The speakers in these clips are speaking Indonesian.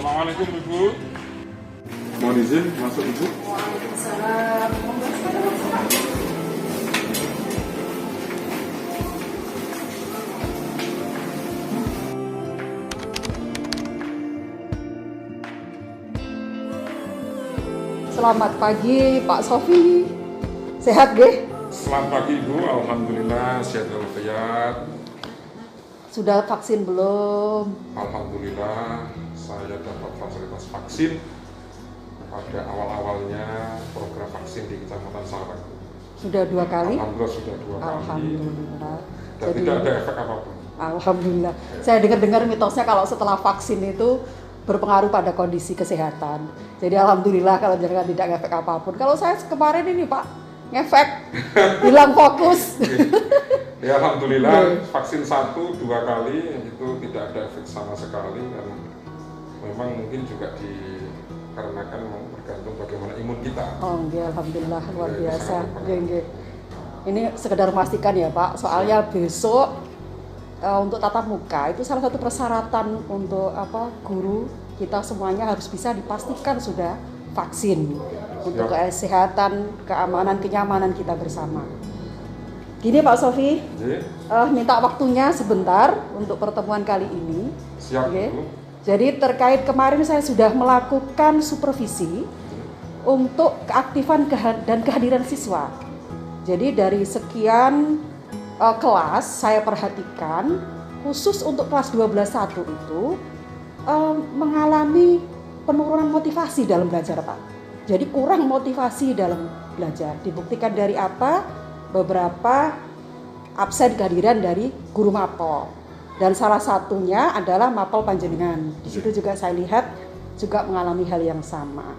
Assalamualaikum Ibu. Mohon izin masuk Ibu. Waalaikumsalam. Selamat pagi Pak Sofi. Sehat deh? Selamat pagi Ibu, Alhamdulillah sehat walafiat. Sudah vaksin belum? Alhamdulillah saya dapat fasilitas vaksin pada awal-awalnya program vaksin di Kecamatan Sarang. Sudah 2 kali? Alhamdulillah sudah 2 kali. Alhamdulillah. Dan tidak ada efek apapun. Alhamdulillah. Saya dengar mitosnya kalau setelah vaksin itu berpengaruh pada kondisi kesehatan. Jadi alhamdulillah kalau jangan tidak ngefek apapun. Kalau saya kemarin ini Pak, ngefek, hilang fokus. Ya alhamdulillah vaksin 1-2 kali itu tidak ada efek sama sekali karena memang mungkin juga dikarenakan bergantung bagaimana imun kita. Oh iya, alhamdulillah luar biasa. Ini sekedar memastikan ya Pak, soalnya besok untuk tatap muka itu salah satu persyaratan untuk guru kita semuanya harus bisa dipastikan sudah vaksin untuk kesehatan, keamanan, kenyamanan kita bersama. Gini Pak Sofi, minta waktunya sebentar untuk pertemuan kali ini. Siap. Jadi terkait kemarin saya sudah melakukan supervisi untuk keaktifan dan kehadiran siswa. Jadi dari sekian kelas saya perhatikan khusus untuk kelas 12-1 itu mengalami penurunan motivasi dalam belajar Pak. Jadi kurang motivasi dalam belajar. Dibuktikan dari apa? Beberapa absen kehadiran dari guru mapel. Dan salah satunya adalah mapel panjenengan. Di situ juga saya lihat juga mengalami hal yang sama.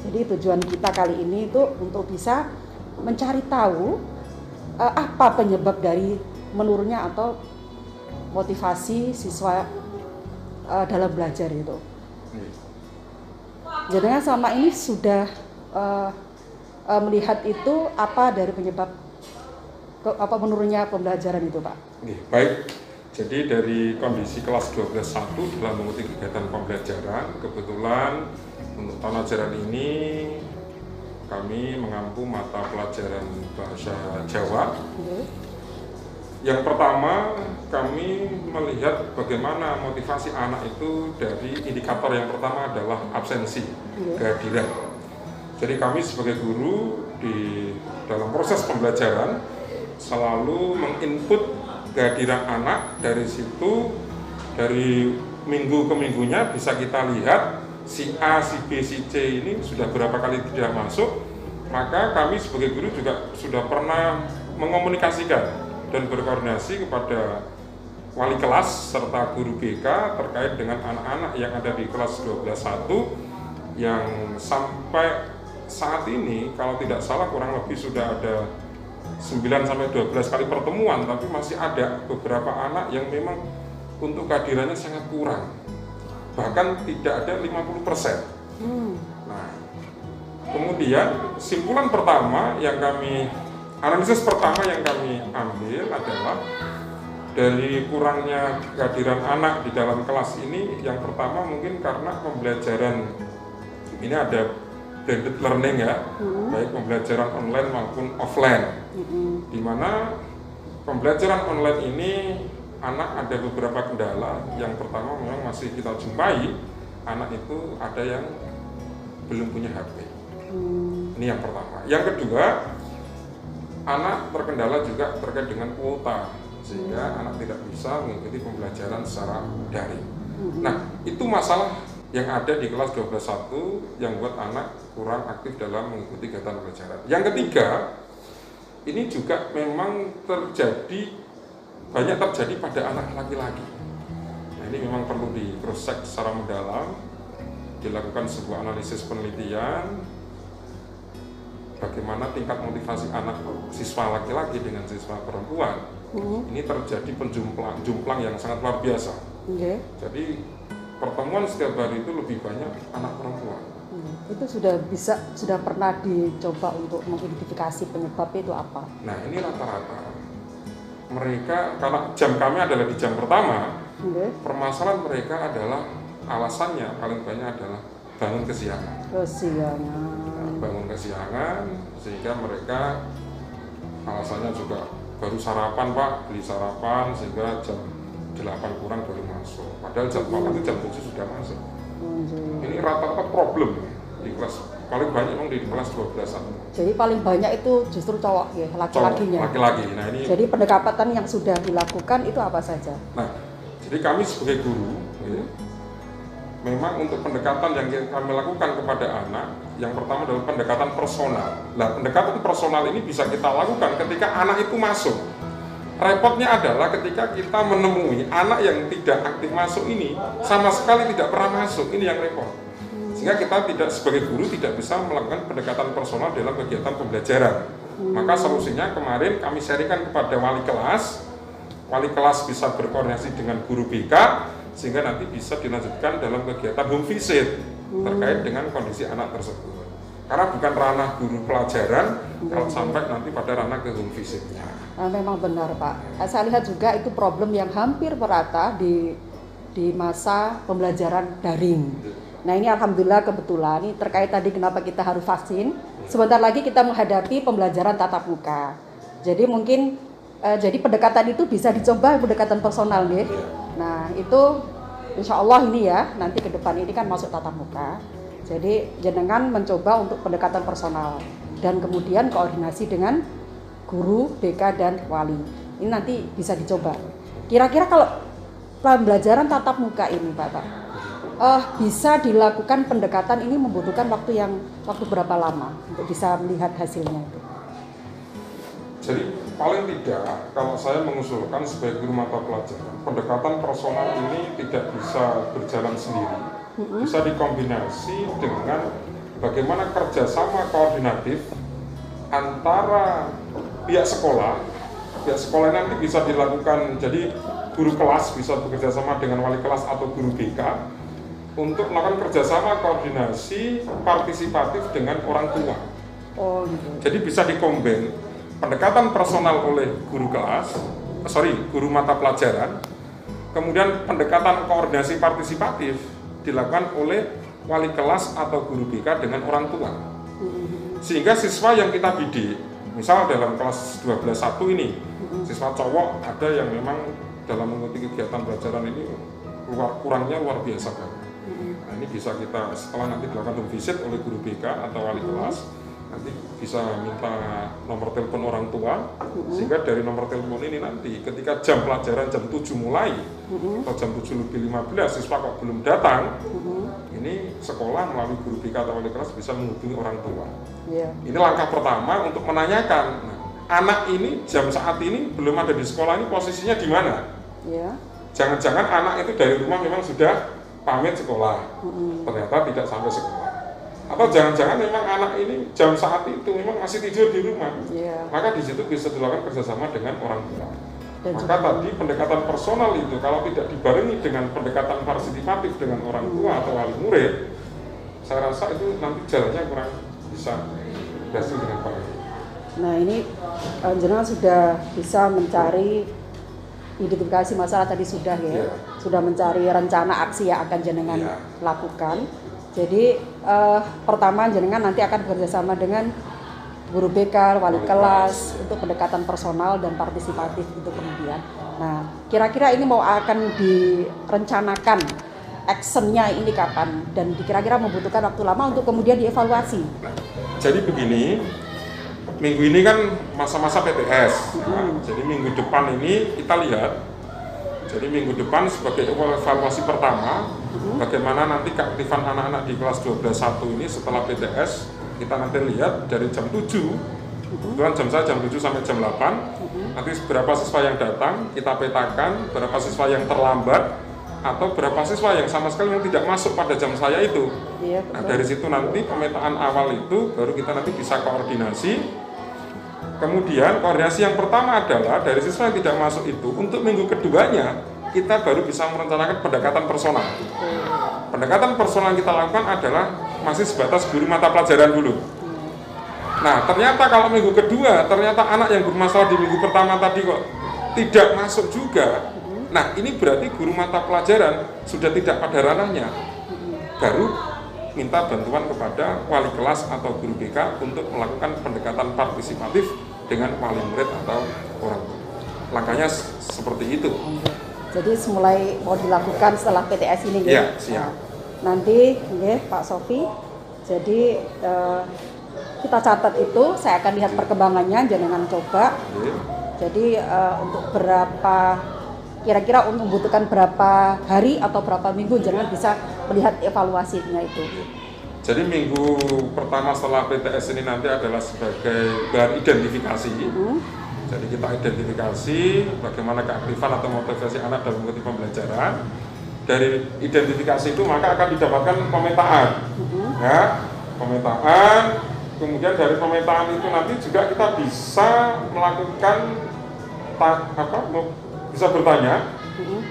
Jadi tujuan kita kali ini itu untuk bisa mencari tahu apa penyebab dari menurunnya atau motivasi siswa dalam belajar itu. Jadi sama ini sudah melihat itu apa dari penyebab menurunnya pembelajaran itu Pak? Baik, jadi dari kondisi kelas 12-1 dalam mengikuti kegiatan pembelajaran, kebetulan untuk tahun ajaran ini kami mengampu mata pelajaran bahasa Jawa. Yang pertama, kami melihat bagaimana motivasi anak itu dari indikator yang pertama adalah absensi, kehadiran. Jadi kami sebagai guru di dalam proses pembelajaran selalu menginput kehadiran anak. Dari situ, dari minggu ke minggunya bisa kita lihat si A, si B, si C ini sudah berapa kali tidak masuk. Maka kami sebagai guru juga sudah pernah mengomunikasikan dan berkoordinasi kepada wali kelas serta guru BK terkait dengan anak-anak yang ada di kelas 12-1 yang sampai saat ini kalau tidak salah kurang lebih sudah ada 9-12 kali pertemuan, tapi masih ada beberapa anak yang memang untuk kehadirannya sangat kurang, bahkan tidak ada 50%. Nah, kemudian simpulan pertama yang kami analisis pertama yang kami ambil adalah dari kurangnya kehadiran anak di dalam kelas ini. Yang pertama mungkin karena pembelajaran ini ada blended learning ya, baik pembelajaran online maupun offline. Di mana pembelajaran online ini anak ada beberapa kendala. Yang pertama memang masih kita jumpai anak itu ada yang belum punya HP. Ini yang pertama. Yang kedua, anak terkendala juga terkait dengan kuota, sehingga anak tidak bisa mengikuti pembelajaran secara daring. Nah, itu masalah yang ada di kelas 12-1 yang buat anak kurang aktif dalam mengikuti kegiatan pembelajaran. Yang ketiga, ini juga memang banyak terjadi pada anak laki-laki. Nah, ini memang perlu di cross check secara mendalam, dilakukan sebuah analisis penelitian bagaimana tingkat motivasi anak siswa laki-laki dengan siswa perempuan. Ini terjadi penjumplang yang sangat luar biasa. Jadi pertemuan setiap hari itu lebih banyak anak perempuan. Itu sudah pernah dicoba untuk mengidentifikasi penyebab itu apa? Nah, ini rata-rata mereka, karena jam kami adalah di jam pertama, permasalahan mereka adalah alasannya paling banyak adalah bangun kesiangan. Bangun kesiangan sehingga mereka alasannya juga baru sarapan Pak, beli sarapan sehingga jam 8 kurang baru masuk. Padahal jadwal itu jam 7 sudah masuk. Ini rata-rata problem di kelas, paling banyak memang di kelas 12-an. Jadi paling banyak itu justru cowok ya, laki-lakinya. Laki-laki. Nah, ini jadi pendekatan yang sudah dilakukan itu apa saja? Nah, jadi kami sebagai guru ya, memang untuk pendekatan yang kami lakukan kepada anak, yang pertama adalah pendekatan personal. Nah, pendekatan personal ini bisa kita lakukan ketika anak itu masuk. Repotnya adalah ketika kita menemui anak yang tidak aktif masuk ini sama sekali tidak pernah masuk, ini yang repot. Sehingga kita tidak sebagai guru tidak bisa melakukan pendekatan personal dalam kegiatan pembelajaran. Maka solusinya kemarin kami sharingkan kepada wali kelas. Wali kelas bisa berkoordinasi dengan guru BK sehingga nanti bisa dilanjutkan dalam kegiatan home visit terkait dengan kondisi anak tersebut. Karena bukan ranah guru pelajaran kalau sampai nanti pada ranah ke home visitnya. Nah, memang benar Pak. Saya lihat juga itu problem yang hampir merata di masa pembelajaran daring. Nah ini alhamdulillah kebetulan ini terkait tadi kenapa kita harus vaksin. Sebentar lagi kita menghadapi pembelajaran tatap muka. Jadi mungkin jadi pendekatan itu bisa dicoba pendekatan personal nih. Nah itu insya Allah ini ya nanti ke depan ini kan masuk tatap muka. Jadi jenengan mencoba untuk pendekatan personal dan kemudian koordinasi dengan guru, BK dan wali. Ini nanti bisa dicoba. Kira-kira kalau pembelajaran tatap muka ini Bapak, bisa dilakukan pendekatan ini membutuhkan waktu berapa lama untuk bisa melihat hasilnya itu? Jadi paling tidak kalau saya mengusulkan sebagai guru mata pelajaran, pendekatan personal ini tidak bisa berjalan sendiri, bisa dikombinasi dengan bagaimana kerjasama koordinatif antara pihak sekolah nanti bisa dilakukan. Jadi guru kelas bisa bekerja sama dengan wali kelas atau guru BK untuk melakukan kerjasama koordinasi partisipatif dengan orang tua. Jadi bisa dikombin pendekatan personal oleh guru mata pelajaran, kemudian pendekatan koordinasi partisipatif dilakukan oleh wali kelas atau guru BK dengan orang tua. Sehingga siswa yang kita bidik, misal dalam kelas 12-1 ini, siswa cowok ada yang memang dalam mengikuti kegiatan pelajaran ini kurangnya luar biasa kan. Nah ini bisa kita setelah nanti dilakukan home visit oleh guru BK atau wali kelas, nanti bisa minta nomor telepon orang tua, sehingga dari nomor telepon ini nanti ketika jam pelajaran jam 7 mulai atau jam 7:15 siswa kok belum datang, ini sekolah melalui guru BK atau wali kelas bisa menghubungi orang tua. Ini langkah pertama untuk menanyakan, nah, anak ini jam saat ini belum ada di sekolah, ini posisinya di mana? Jangan-jangan anak itu dari rumah memang sudah pamit sekolah, ternyata tidak sampai sekolah. Atau jangan-jangan memang anak ini jam saat itu memang masih tidur di rumah, maka di situ bisa dilakukan kerjasama dengan orang tua. Maka tadi pendekatan personal itu kalau tidak dibarengi dengan pendekatan partisipatif dengan orang tua atau wali murid, saya rasa itu nanti jalannya kurang bisa berhasil dengan baik. Nah ini jenengan sudah bisa mencari identifikasi masalah tadi sudah ya, sudah mencari rencana aksi yang akan jenengan lakukan. Jadi pertama jenengan nanti akan bekerjasama dengan guru BK, wali kelas untuk pendekatan personal dan partisipatif itu kemudian. Nah kira-kira ini mau akan direncanakan actionnya ini kapan dan kira-kira membutuhkan waktu lama untuk kemudian dievaluasi. Jadi begini, minggu ini kan masa-masa PTS. Jadi minggu depan ini kita lihat. Jadi minggu depan sebagai evaluasi pertama, bagaimana nanti keaktifan anak-anak di kelas 12-1 ini setelah PTS, kita nanti lihat dari jam 7, kebetulan jam saya jam 7 sampai jam 8, nanti berapa siswa yang datang, kita petakan, berapa siswa yang terlambat, atau berapa siswa yang sama sekali yang tidak masuk pada jam saya itu. Nah dari situ nanti pemetaan awal itu, baru kita nanti bisa koordinasi. Kemudian koordinasi yang pertama adalah dari siswa yang tidak masuk itu, untuk minggu keduanya kita baru bisa merencanakan pendekatan personal. Pendekatan personal yang kita lakukan adalah masih sebatas guru mata pelajaran dulu. Nah ternyata kalau minggu kedua, ternyata anak yang bermasalah di minggu pertama tadi kok tidak masuk juga. Nah, ini berarti guru mata pelajaran sudah tidak pada ranahnya. Baru minta bantuan kepada wali kelas atau guru BK untuk melakukan pendekatan partisipatif dengan wali murid atau orang tua. Langkahnya seperti itu. Jadi mulai mau dilakukan setelah PTS ini ya? Siap. Nanti Pak Sofi, jadi kita catat itu, saya akan lihat perkembangannya, jangan coba. Jadi untuk berapa, kira-kira membutuhkan berapa hari atau berapa minggu, jangan bisa melihat evaluasinya itu. Jadi minggu pertama setelah PTS ini nanti adalah sebagai bahan identifikasi. Jadi kita identifikasi bagaimana keaktifan atau motivasi anak dalam mengikuti pembelajaran. Dari identifikasi itu maka akan didapatkan pemetaan, ya, pemetaan. Kemudian dari pemetaan itu nanti juga kita bisa melakukan bisa bertanya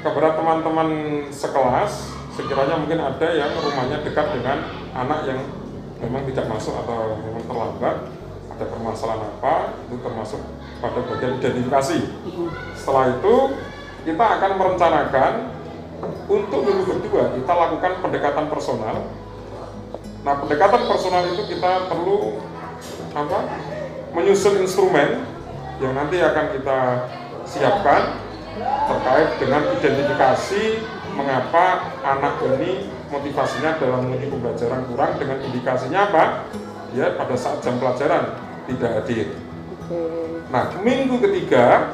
kepada teman-teman sekelas. Sekiranya mungkin ada yang rumahnya dekat dengan anak yang memang tidak masuk atau memang terlambat, ada permasalahan apa, itu termasuk pada bagian identifikasi. Setelah itu kita akan merencanakan untuk minggu kedua kita lakukan pendekatan personal. Nah, pendekatan personal itu kita perlu menyusun instrumen yang nanti akan kita siapkan terkait dengan identifikasi mengapa anak ini motivasinya dalam mengikuti pembelajaran kurang, dengan indikasinya apa? Dia pada saat jam pelajaran tidak hadir. Nah, minggu ketiga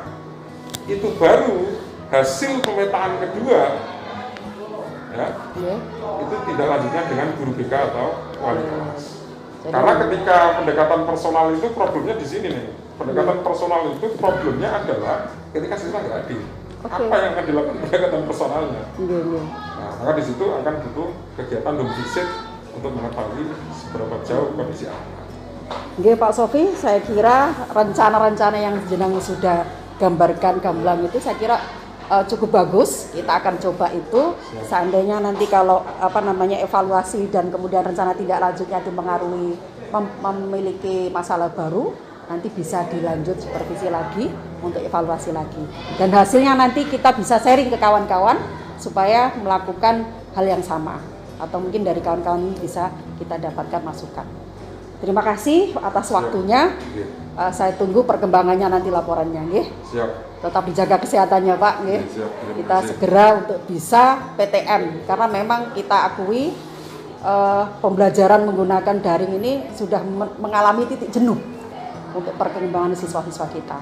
itu baru hasil pemetaan kedua, ya, itu tidak lanjutnya dengan guru BK atau wali kelas. Karena ketika pendekatan personal itu problemnya di sini nih. Pendekatan personal itu problemnya adalah ketika siswa nggak hadir. Apa yang akan dilakukan pendekatan personalnya? Nah, maka di situ akan butuh kegiatan home visit untuk mengetahui seberapa jauh kondisi anak. Oke, Pak Sofi, saya kira rencana-rencana yang jenang sudah gambarkan gamblang itu saya kira cukup bagus. Kita akan coba itu. Seandainya nanti kalau evaluasi dan kemudian rencana tidak lanjutnya itu mengaruhi memiliki masalah baru, nanti bisa dilanjut supervisi lagi untuk evaluasi lagi. Dan hasilnya nanti kita bisa sharing ke kawan-kawan supaya melakukan hal yang sama. Atau mungkin dari kawan-kawan ini bisa kita dapatkan masukan. Terima kasih atas waktunya. Saya tunggu perkembangannya nanti laporannya, nggih. Siap. Tetap dijaga kesehatannya, Pak, nggih. Kita segera untuk bisa PTM karena memang kita akui pembelajaran menggunakan daring ini sudah mengalami titik jenuh untuk perkembangan siswa-siswa kita.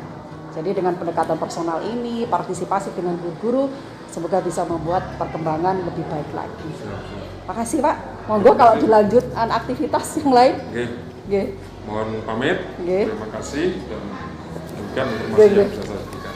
Jadi dengan pendekatan personal ini, partisipasi dengan guru-guru, semoga bisa membuat perkembangan lebih baik lagi. Makasih, Pak. Monggo kalau dilanjutkan aktivitas yang lain. Oke. Mohon pamit. Terima kasih dan demikian informasi yang bisa saya berikan.